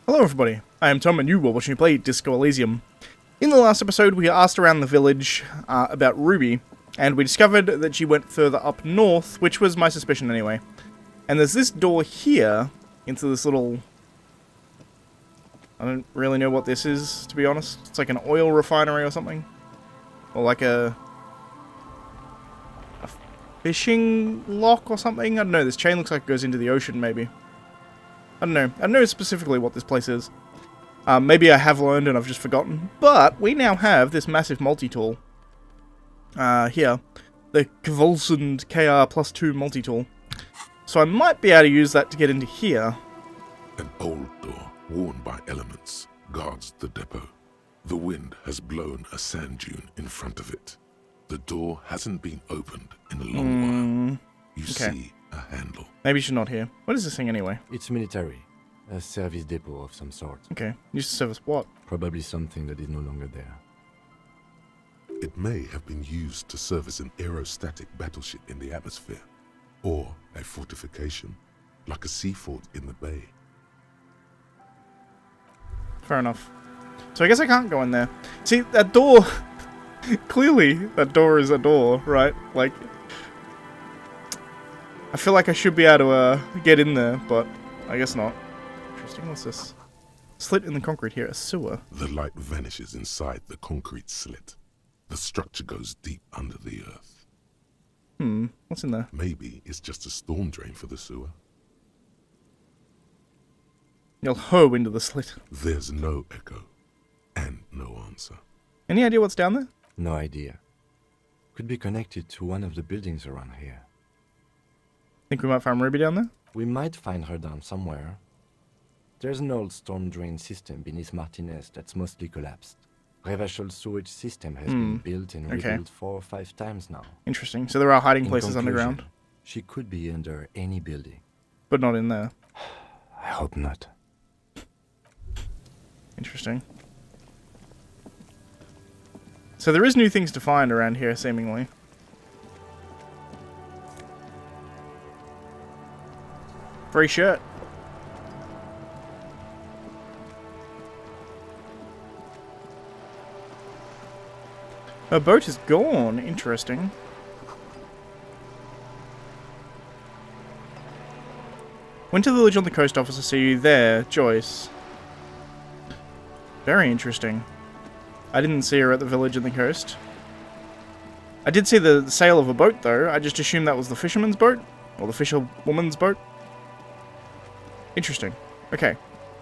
Hello everybody, I am Tom and you are watching me play Disco Elysium. In the last episode we asked around the village about Ruby, and we discovered that she went further up north, which was my suspicion anyway. And there's this door here, into this little... I don't really know what this is, to be honest. It's like an oil refinery or something. Or like a fishing lock or something? I don't know, this chain looks like it goes into the ocean maybe. I don't know specifically what this place is. Maybe I have learned and I've just forgotten. But we now have this massive multi-tool. Here. The Convulsant KR+2 multi-tool. So I might be able to use that to get into here. An old door, worn by elements, guards the depot. The wind has blown a sand dune in front of it. The door hasn't been opened in a long while. You see a handle. Maybe she's not here. What is this thing anyway? It's military. A service depot of some sort. Okay. Used to service what? Probably something that is no longer there. It may have been used to service an aerostatic battleship in the atmosphere, or a fortification, like a sea fort in the bay. Fair enough. So I guess I can't go in there. See, that door... Clearly, that door is a door, right? Like... I feel like I should be able to get in there, but I guess not. Interesting, what's this? Slit in the concrete here, a sewer. The light vanishes inside the concrete slit. The structure goes deep under the earth. What's in there? Maybe it's just a storm drain for the sewer. You'll hoe into the slit. There's no echo, and no answer. Any idea what's down there? No idea. Could be connected to one of the buildings around here. Think we might find Ruby down there? We might find her down somewhere. There's an old storm drain system beneath Martinez that's mostly collapsed. Revachol sewage system has been built and rebuilt 4 or 5 times now. Interesting. So there are hiding places conclusion, underground. She could be under any building. But not in there. I hope not. Interesting. So there is new things to find around here, seemingly. Free shirt. Her boat is gone. Interesting. Went to the village on the coast office to see you there, Joyce. Very interesting. I didn't see her at the village on the coast. I did see the sail of a boat, though. I just assumed that was the fisherman's boat. Or the fisherwoman's boat. Interesting. Okay.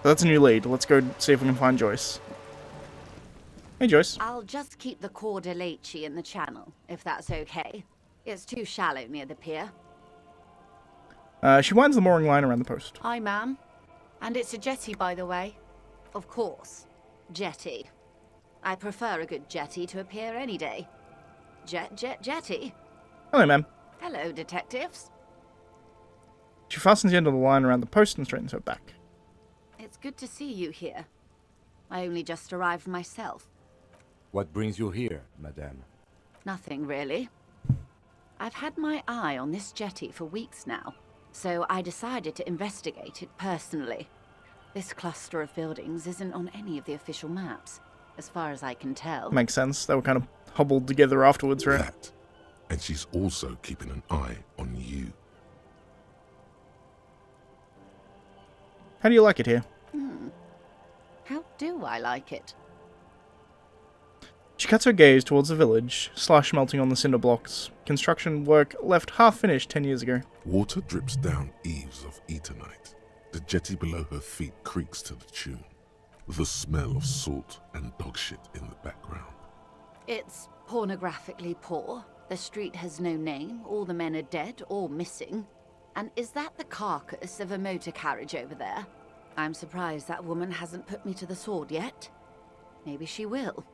So that's a new lead. Let's go see if we can find Joyce. Hey, Joyce. I'll just keep the Corda Lacey in the channel, if that's okay. It's too shallow near the pier. She winds the mooring line around the post. Hi, ma'am. And it's a jetty, by the way. Of course. Jetty. I prefer a good jetty to a pier any day. Jetty. Hello, ma'am. Hello, detectives. She fastens the end of the line around the post and straightens her back. It's good to see you here. I only just arrived myself. What brings you here, madame? Nothing, really. I've had my eye on this jetty for weeks now, so I decided to investigate it personally. This cluster of buildings isn't on any of the official maps, as far as I can tell. Makes sense. They were kind of hobbled together afterwards, right? That. And she's also keeping an eye on you. How do you like it here? How do I like it? She cuts her gaze towards the village, slush melting on the cinder blocks. Construction work left half finished 10 years ago. Water drips down eaves of eternite. The jetty below her feet creaks to the tune. The smell of salt and dog shit in the background. It's pornographically poor. The street has no name. All the men are dead or missing. And is that the carcass of a motor carriage over there? I'm surprised that woman hasn't put me to the sword yet. Maybe she will.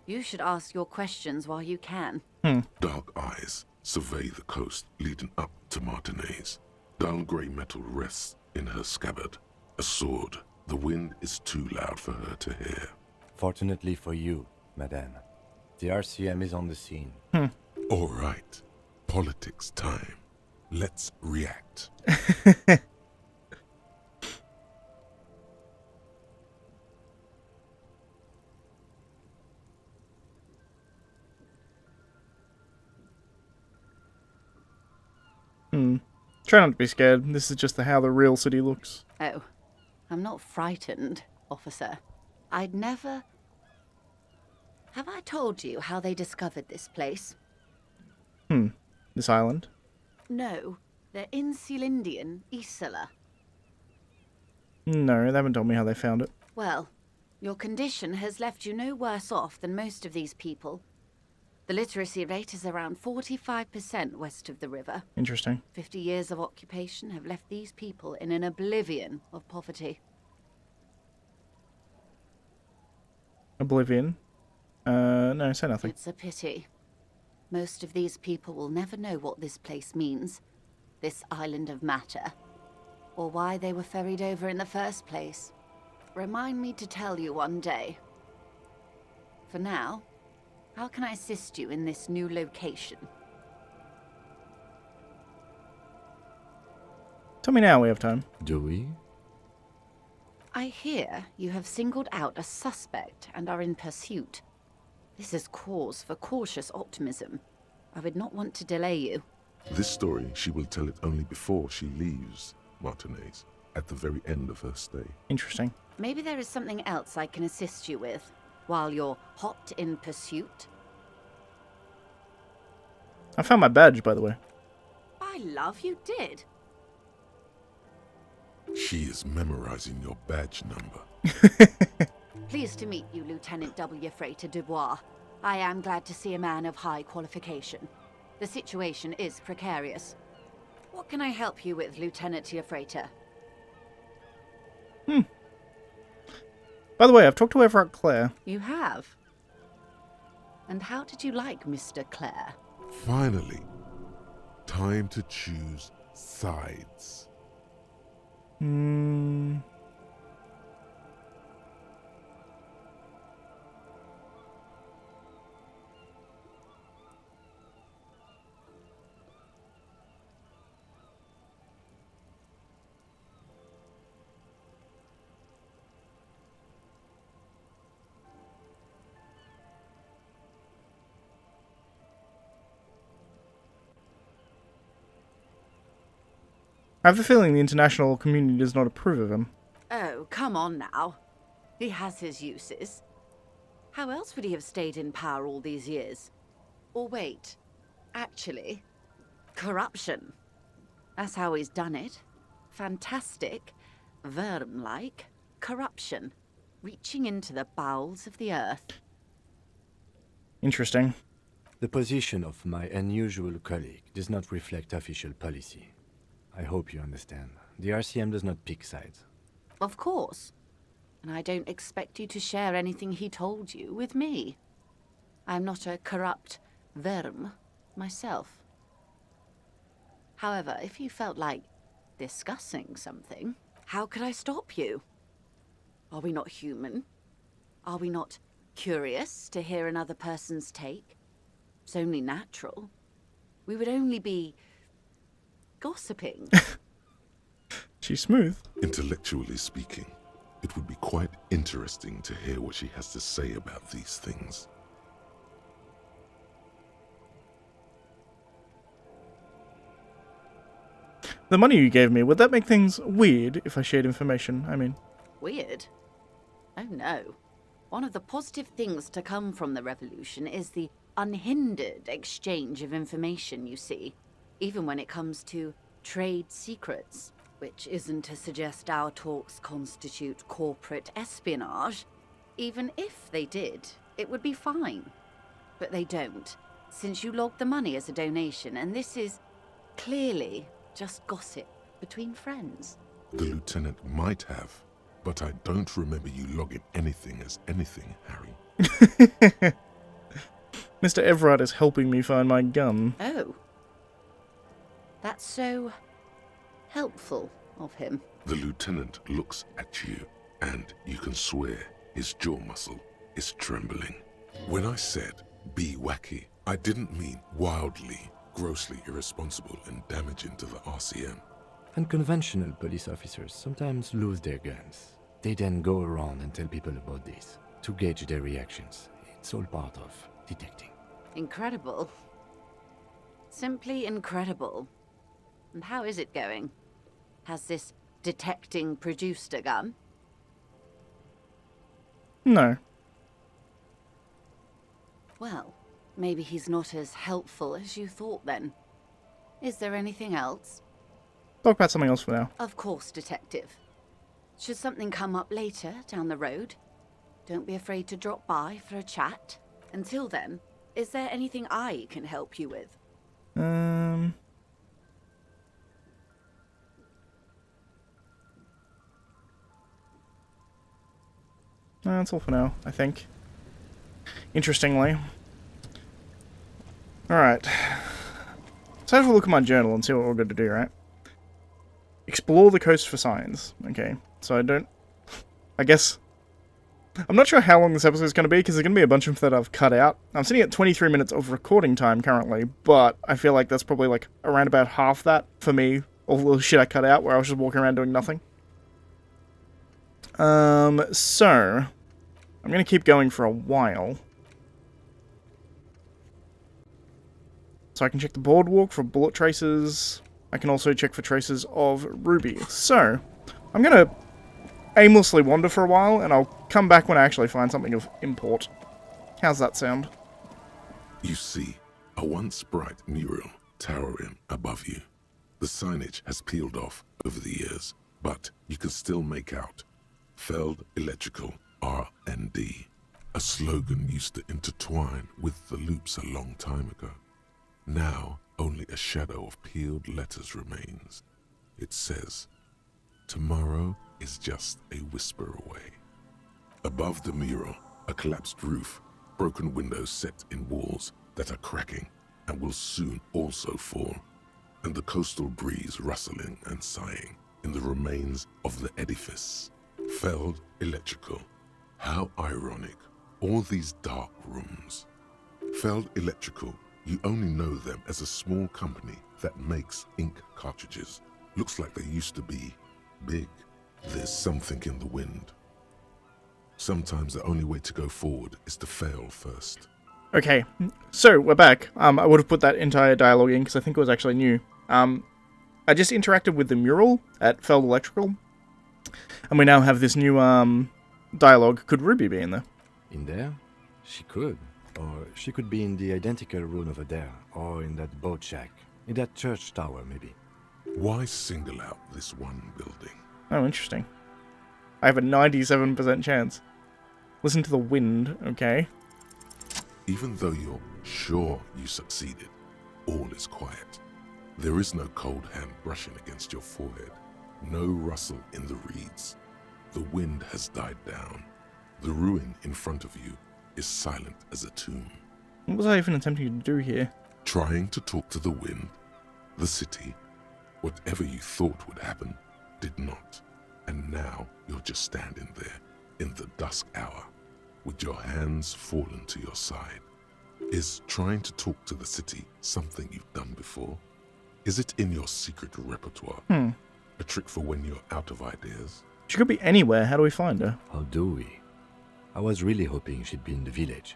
You should ask your questions while you can. Dark eyes survey the coast leading up to Martinez. Dull grey metal rests in her scabbard. A sword. The wind is too loud for her to hear. Fortunately for you, madame. The RCM is on the scene. All right. Politics time. Let's react. Try not to be scared. This is just how the real city looks. Oh, I'm not frightened, officer. I'd never... Have I told you how they discovered this place? This island. No, they're in Sealindian, Isla. No, they haven't told me how they found it. Well, your condition has left you no worse off than most of these people. The literacy rate is around 45% west of the river. Interesting. 50 years of occupation have left these people in an oblivion of poverty. Oblivion. No, say nothing. It's a pity. Most of these people will never know what this place means, this island of matter, or why they were ferried over in the first place. Remind me to tell you one day. For now, how can I assist you in this new location? Tell me now, we have time. Do we? I hear you have singled out a suspect and are in pursuit. This is cause for cautious optimism. I would not want to delay you. This story, she will tell it only before she leaves Martinez, at the very end of her stay. Interesting. Maybe there is something else I can assist you with, while you're hot in pursuit. I found my badge, by the way. By love, you did. She is memorizing your badge number. Pleased to meet you, Lieutenant W. Freighter Dubois. I am glad to see a man of high qualification. The situation is precarious. What can I help you with, Lieutenant Freighter? By the way, I've talked to Everett Claire. You have? And how did you like Mr. Clare? Finally, time to choose sides. I have the feeling the international community does not approve of him. Oh, come on now. He has his uses. How else would he have stayed in power all these years? Or wait, actually, corruption. That's how he's done it. Fantastic, Worm-like corruption, reaching into the bowels of the earth. Interesting. The position of my unusual colleague does not reflect official policy. I hope you understand. The RCM does not pick sides. Of course. And I don't expect you to share anything he told you with me. I'm not a corrupt Worm myself. However, if you felt like discussing something, how could I stop you? Are we not human? Are we not curious to hear another person's take? It's only natural. We would only be gossiping. She's smooth. Intellectually speaking, it would be quite interesting to hear what she has to say about these things. The money you gave me, would that make things weird if I shared information? I mean... Weird? Oh no. One of the positive things to come from the revolution is the unhindered exchange of information, you see. Even when it comes to trade secrets, which isn't to suggest our talks constitute corporate espionage. Even if they did, it would be fine. But they don't, since you logged the money as a donation, and this is clearly just gossip between friends. The lieutenant might have, but I don't remember you logging anything as anything, Harry. Mr. Everard is helping me find my gun. Oh. That's so helpful of him. The lieutenant looks at you, and you can swear his jaw muscle is trembling. When I said, be wacky, I didn't mean wildly, grossly irresponsible and damaging to the RCM. Unconventional police officers sometimes lose their guns. They then go around and tell people about this, to gauge their reactions. It's all part of detecting. Incredible. Simply incredible. And how is it going? Has this detecting produced a gun? No. Well, maybe he's not as helpful as you thought then. Is there anything else? Talk about something else for now. Of course, Detective. Should something come up later down the road, don't be afraid to drop by for a chat. Until then, is there anything I can help you with? No, that's all for now, I think. Interestingly. Alright. Let's have a look at my journal and see what we're going to do, right? Explore the coast for signs. Okay, so I guess... I'm not sure how long this episode is going to be, because there's going to be a bunch of them that I've cut out. I'm sitting at 23 minutes of recording time currently, but I feel like that's probably like around about half that for me, all the shit I cut out, where I was just walking around doing nothing. So... I'm going to keep going for a while. So I can check the boardwalk for bullet traces. I can also check for traces of Ruby. So, I'm going to aimlessly wander for a while, and I'll come back when I actually find something of import. How's that sound? You see a once bright mural towering above you. The signage has peeled off over the years, but you can still make out Feld Electrical R&D. A slogan used to intertwine with the loops a long time ago. Now, only a shadow of peeled letters remains. It says, "Tomorrow is just a whisper away." Above the mural, a collapsed roof, broken windows set in walls that are cracking and will soon also fall, and the coastal breeze rustling and sighing in the remains of the edifice. Feld Electrical. How ironic, all these dark rooms. Feld Electrical, you only know them as a small company that makes ink cartridges. Looks like they used to be big. There's something in the wind. Sometimes the only way to go forward is to fail first. Okay, so we're back. I would have put that entire dialogue in because I think it was actually new. I just interacted with the mural at Feld Electrical, and we now have this new dialogue. Could Ruby be in there? In there? She could. Or she could be in the identical room over there, or in that boat shack, in that church tower, maybe. Why single out this one building? Oh, interesting. I have a 97% chance. Listen to the wind, okay? Even though you're sure you succeeded, all is quiet. There is no cold hand brushing against your forehead, no rustle in the reeds. The wind has died down. The ruin in front of you is silent as a tomb. What was I even attempting to do here? Trying to talk to the wind, the city, whatever you thought would happen, did not. And now you're just standing there in the dusk hour, with your hands fallen to your side. Is trying to talk to the city something you've done before? Is it in your secret repertoire? A trick for when you're out of ideas? She could be anywhere. How do we find her? How do we? I was really hoping she'd be in the village.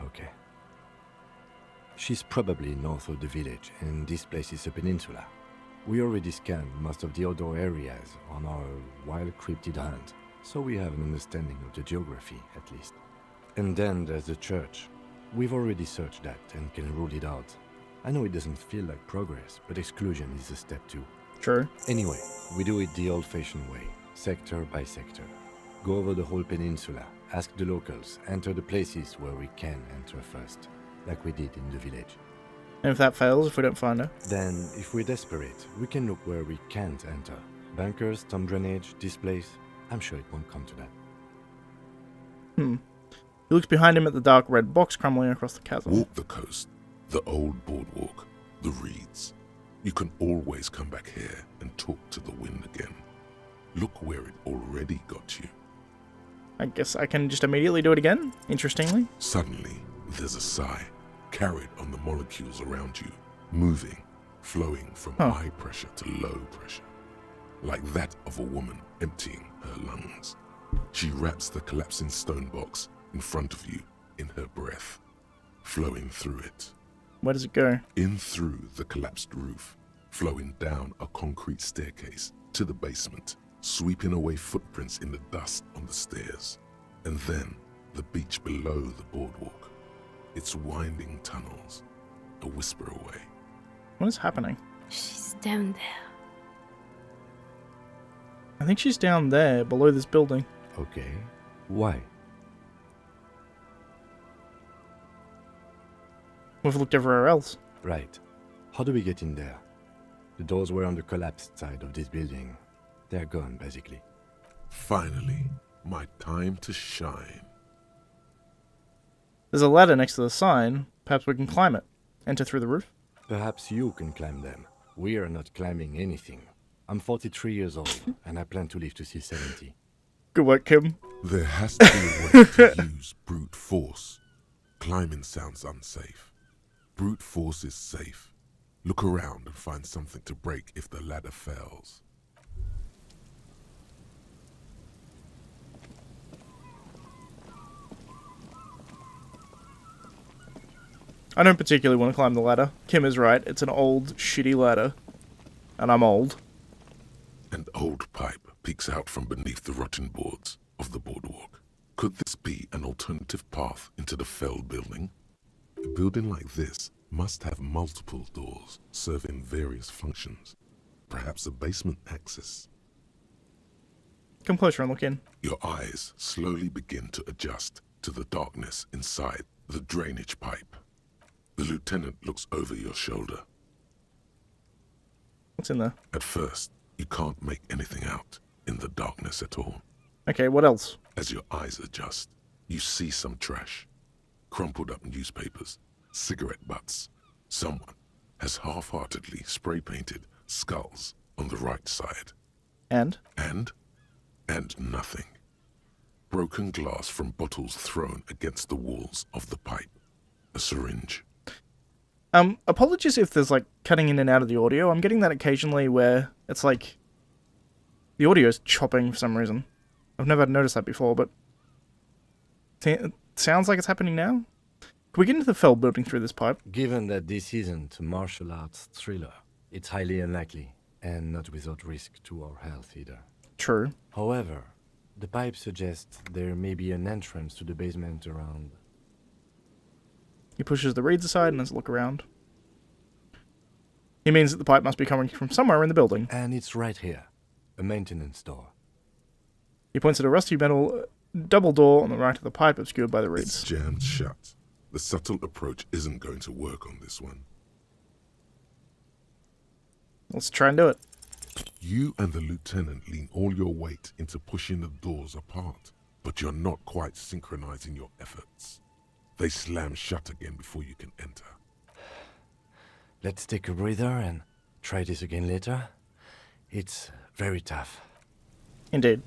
Okay. She's probably north of the village, and this place is a peninsula. We already scanned most of the outdoor areas on our wild cryptid hunt, so we have an understanding of the geography, at least. And then there's the church. We've already searched that and can rule it out. I know it doesn't feel like progress, but exclusion is a step too. True. Anyway, we do it the old-fashioned way, sector by sector. Go over the whole peninsula, ask the locals, enter the places where we can enter first, like we did in the village. And if that fails, if we don't find her? Then, if we're desperate, we can look where we can't enter. Bunkers, storm drainage, this place. I'm sure it won't come to that. He looks behind him at the dark red box crumbling across the chasm. Walk the coast, the old boardwalk, the reeds. You can always come back here and talk to the wind again. Look where it already got you. I guess I can just immediately do it again, interestingly. Suddenly, there's a sigh, carried on the molecules around you, moving, flowing from high pressure to low pressure, like that of a woman emptying her lungs. She wraps the collapsing stone box in front of you in her breath, flowing through it. Where does it go? In through the collapsed roof, flowing down a concrete staircase to the basement, sweeping away footprints in the dust on the stairs, and then the beach below the boardwalk. Its winding tunnels, a whisper away. What is happening? She's down there. I think she's down there, below this building. Okay. Why? We've looked everywhere else. Right. How do we get in there? The doors were on the collapsed side of this building. They're gone, basically. Finally, my time to shine. There's a ladder next to the sign. Perhaps we can climb it. Enter through the roof. Perhaps you can climb them. We are not climbing anything. I'm 43 years old, and I plan to live to see 70. Good work, Kim. There has to be a way to use brute force. Climbing sounds unsafe. Brute force is safe. Look around and find something to break if the ladder fails. I don't particularly want to climb the ladder. Kim is right. It's an old, shitty ladder. And I'm old. An old pipe peeks out from beneath the rotten boards of the boardwalk. Could this be an alternative path into the feld building? A building like this must have multiple doors serving various functions. Perhaps a basement access. Come closer and look in. Your eyes slowly begin to adjust to the darkness inside the drainage pipe. The lieutenant looks over your shoulder. What's in there? At first, you can't make anything out in the darkness at all. Okay, what else? As your eyes adjust, you see some trash. Crumpled up newspapers, cigarette butts. Someone has half-heartedly spray-painted skulls on the right side. And? And nothing. Broken glass from bottles thrown against the walls of the pipe. A syringe. Apologies if there's, like, cutting in and out of the audio. I'm getting that occasionally where it's like the audio is chopping for some reason. I've never noticed that before, but it sounds like it's happening now. Can we get into the feld building through this pipe? Given that this isn't a martial arts thriller, it's highly unlikely, and not without risk to our health either. True. However, the pipe suggests there may be an entrance to the basement around. He pushes the reeds aside and has a look around. He means that the pipe must be coming from somewhere in the building. And it's right here. A maintenance door. He points at a rusty metal double door on the right of the pipe obscured by the It's reeds. jammed shut. The subtle approach isn't going to work on this one. Let's try and do it. You and the lieutenant lean all your weight into pushing the doors apart, but you're not quite synchronizing your efforts. They slam shut again before you can enter. Let's take a breather and try this again later. It's very tough. Indeed.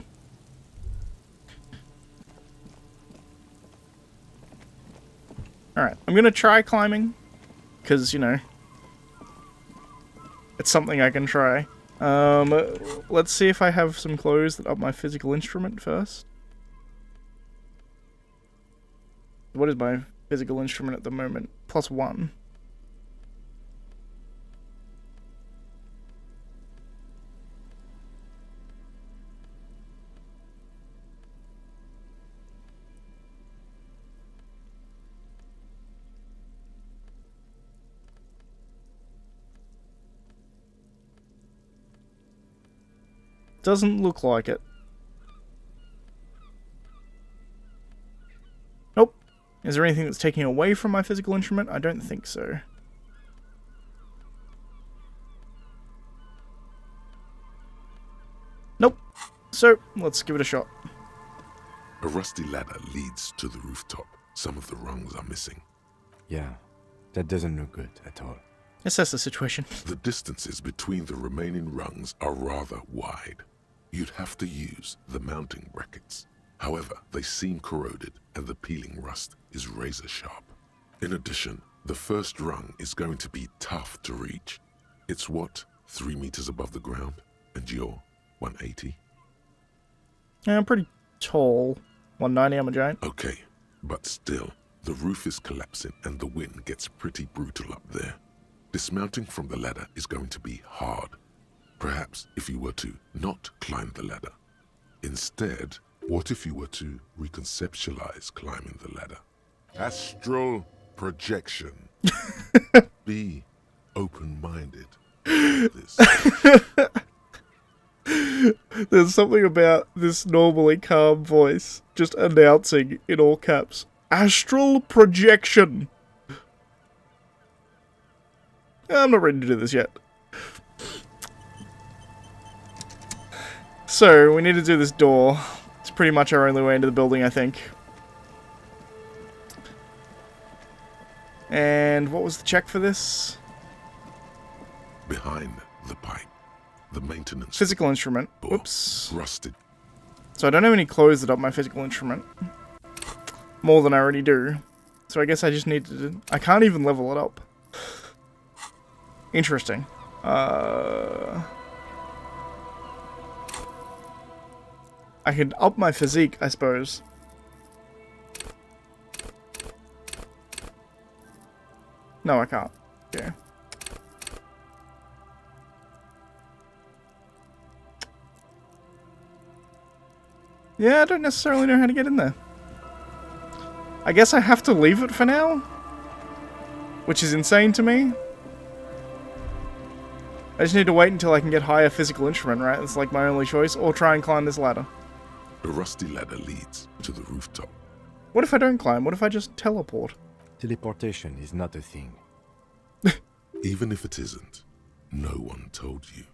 Alright, I'm gonna try climbing, because, you know, it's something I can try. Let's see if I have some clothes that up my physical instrument first. What is my physical instrument at the moment? +1. Doesn't look like it. Nope. Is there anything that's taking away from my physical instrument? I don't think so. Nope. So, let's give it a shot. A rusty ladder leads to the rooftop. Some of the rungs are missing. Yeah, that doesn't look good at all. Assess the situation. The distances between the remaining rungs are rather wide. You'd have to use the mounting brackets. However, they seem corroded and the peeling rust is razor sharp. In addition, the first rung is going to be tough to reach. It's what, 3 meters above the ground? And you're 180? Yeah, I'm pretty tall. 190, I'm a giant. Okay, but still, The roof is collapsing and the wind gets pretty brutal up there. Dismounting from the ladder is going to be hard. Perhaps if you were to not climb the ladder. Instead, what if you were to reconceptualize climbing the ladder? Astral projection. Be open-minded. This. There's something about this normally calm voice just announcing in all caps. Astral projection. I'm not ready to do this yet. So, we need to do this door. It's pretty much our only way into the building, I think. And what was the check for this? Behind the pipe, the maintenance Physical instrument. door, Whoops. rusted. So I don't have any clothes that up my physical instrument. More than I already do. So I guess I just need to... I can't even level it up. Interesting. I could up my physique, I suppose. No, I can't. Yeah. Yeah, I don't necessarily know how to get in there. I guess I have to leave it for now? Which is insane to me. I just need to wait until I can get higher physical instrument, right? It's like my only choice. Or try and climb this ladder. The rusty ladder leads to the rooftop. What if I don't climb? What if I just teleport? Teleportation is not a thing. Even if it isn't, no one told you.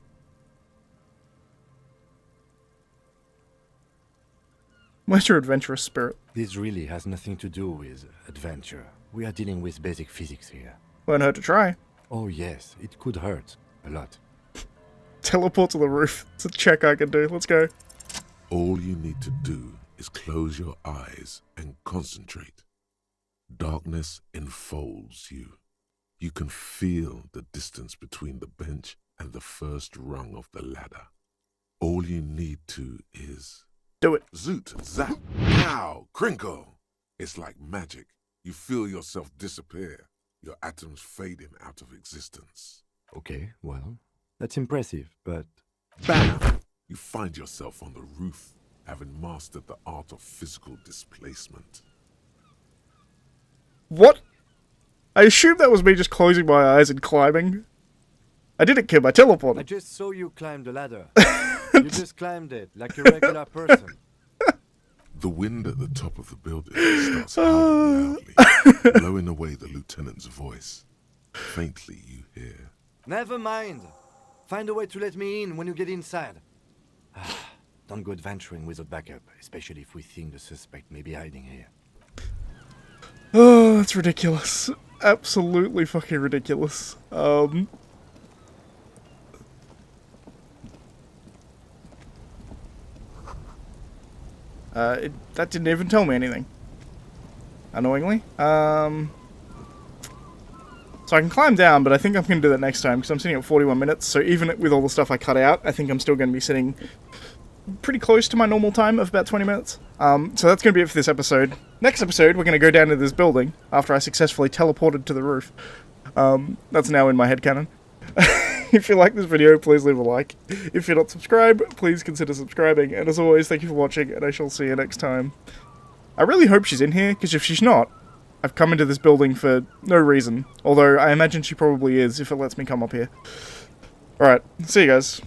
Where's your adventurous spirit? This really has nothing to do with adventure. We are dealing with basic physics here. Won't hurt to try. Oh yes, it could hurt. A lot. Teleport to the roof. It's a check I can do. Let's go. All you need to do is close your eyes and concentrate. Darkness enfolds you. You can feel the distance between the bench and the first rung of the ladder. All you need to is... Do it. Zoot, zap, pow, crinkle. It's like magic. You feel yourself disappear, your atoms fading out of existence. Okay, well, that's impressive, but... Bam! You find yourself on the roof, having mastered the art of physical displacement. What? I assume that was me just closing my eyes and climbing. I didn't kill my teleporter. I just saw you climb the ladder. You just climbed it, like a regular person. The wind at the top of the building starts howling loudly, blowing away the lieutenant's voice. Faintly you hear... Never mind. Find a way to let me in when you get inside. Don't go adventuring without backup, especially if we think the suspect may be hiding here. Oh, that's ridiculous. Absolutely fucking ridiculous. That didn't even tell me anything. Annoyingly. So I can climb down, but I think I'm going to do that next time, because I'm sitting at 41 minutes, so even with all the stuff I cut out, I think I'm still going to be sitting pretty close to my normal time of about 20 minutes. So that's going to be it for this episode. Next episode, we're going to go down to this building, after I successfully teleported to the roof. That's now in my headcanon. If you like this video, please leave a like. If you're not subscribed, please consider subscribing. And as always, thank you for watching, and I shall see you next time. I really hope she's in here, because if she's not, I've come into this building for no reason. Although, I imagine she probably is, if it lets me come up here. Alright, see you guys.